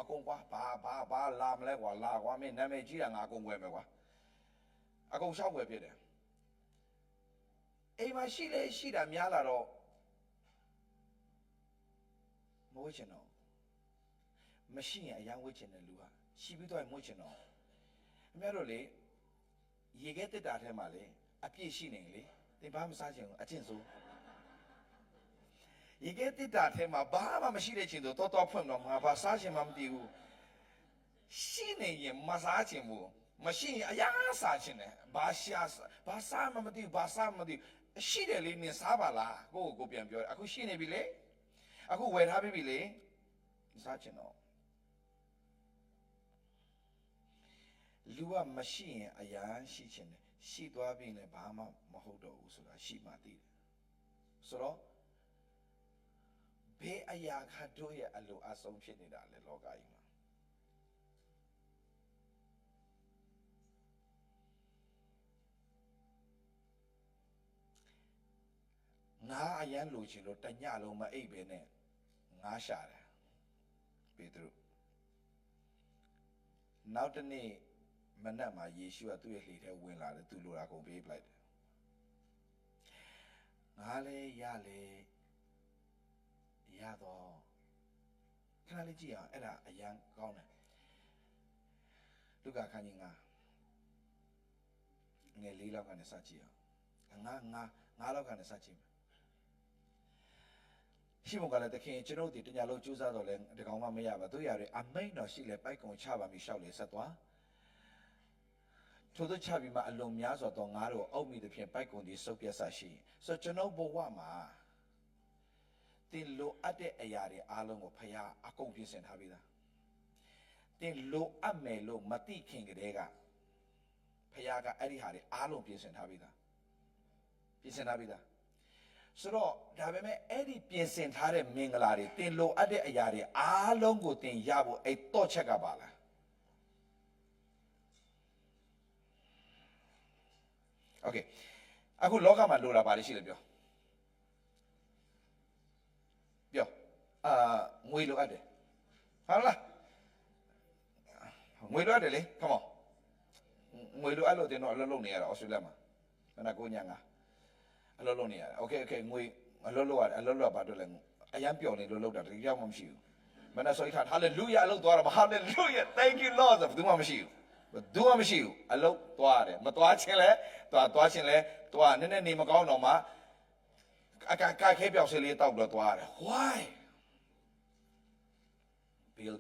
ကုန်ကွာဘာလာမလဲကွာလာကွာမင်းနာမည်ကြီးတာငါအကုန်ွယ်မယ်ကွာအကုန်ရှောက်ွယ်ဖြစ်တယ်အိမ်မှာရှိတာများလာတော့မဝှချင်တော့မရှိရင်အရန်ဝှချင်တဲ့လူကရှိပြီးတော့မဝှချင်တော့အများတို့လေရေခဲတက်တာထဲမှာလေအပြည့်ရှိနေလေသင်ဘာမစားချင်ဘူးအကျင့်ဆိုရေခဲတက်တာထဲမှာဘာမှမရှိတဲ့ချင်းဆိုတော့ဖွင့်တော့ငါဘာစားချင်မှမသိဘူးရှိနေရင်မစားချင်ဘူးမရှိရင်အရန်စားချင်တယ်ဘာစားမှမသိဘူးဘာစားမှမသိဘူးရှိတယ်လေနင်စားပါလားကိုပြန်ပြောတယ်အခုရှိနေပြီလေအခုဝယ်ထားပြီလေစားချင်တော့လူကမရှိရင်အရန်ရှိချင်တယ်ရှိသွားပြီလည်းဘာမှမဟုတ်တော့ဘူးဆိုတာရှိမှသိတယ်ဆိုတော့ဘယ်အရာခါတို့ရဲ့အလိုအဆုံးဖြစ်နေတာလဲလောကကြီးမှာငါအရန်လိုချင်လို့တညလုံးမအိပ်ပဲနဲ့ငါရှာတယ်ပေတရုနောက်တနေ့မနက်မှာယေရှုကသူ့ရဲ့လှေထဲဝင်လာတယ်သူလိုတာကုန်ပေးပလိုက်တယ်ငါလည်းရတော့ခဏလေးကြည့်အောင်အဲ့ဒါအရန်ကောင်းတယ်လူကခန်းကြီးငါငယ်လေးလောက်ကနေစကြည့်အောင်ငါလောက်ကနေစကြည့်ရှိမကလည်းတခင်ကျွန်တော်ဒီတညာလုံးကြိုးစားတော့လဲဒီကောင်မှမရပါတို့ရတယ်အမိန်တော်ရှိလဲပိုက်ကုံချပါမိရှောက်လေဆက်သွားထို့သောချပြီးမှအလုံးများစွာတော့ငါတို့အောက်မိသဖြင့်ပိုက်ကုံဒီစုပ်ပြတ်ဆရှိဆိုကျွန်တော်ဘဝမှာတင်လိုအပ်တဲ့အရာတွေအားလုံးကိုဖခင်အကုန်ပြင်ဆင်ထားပြီးသားတင်လိုအပ်မယ်လို့မသိခင်ကတည်းကဖခင်ကအဲ့ဒီဟာတွေအားလုံးပြင်ဆင်ထားပြီးသားဆိုတော့ဒါပေမဲ့အဲ့ဒီပြင်ဆင်ထားတဲ့မင်္ဂလာတွေတင်လိုအပ်တဲ့အရာတွေအားလုံးကိုတင်ရဖို့အဲ့တော့ချက်ကပါလားโอเคအခုလောကမှာလိုတာပါလိရှိလဲပြောငွေလိုအပ်တယ်ဟုတ်လားငွေလိုအပ်တယ်လေ come on ငွေလိုအပ်လို့တင်တော့အလုပ်လုပ်နေရတာဩစတြေးလျမှာခဏကိုညာအလုပ်လုပ်နေရတယ် okay ငွေအလုပ်လုပ်ရတယ်အလုပ်လုပ်ပါတော့လဲအရန်ပျော်နေလို့လုပ်တာတကယ်ကြောက်မှမရှိဘူးမနေ့ဆိုထား hallelujah အလုပ်သွားတော့ hallelujah thank you lord ဘယ်သူမှမရှိဘူးအလုပ်သွားတယ်မသွားချင်းလဲသွားချင်းလဲသွားနည်းနည်းနေမကောင်းတော့မှအကခဲပြောက်စလေးတောက်တော့သွားတယ် why bill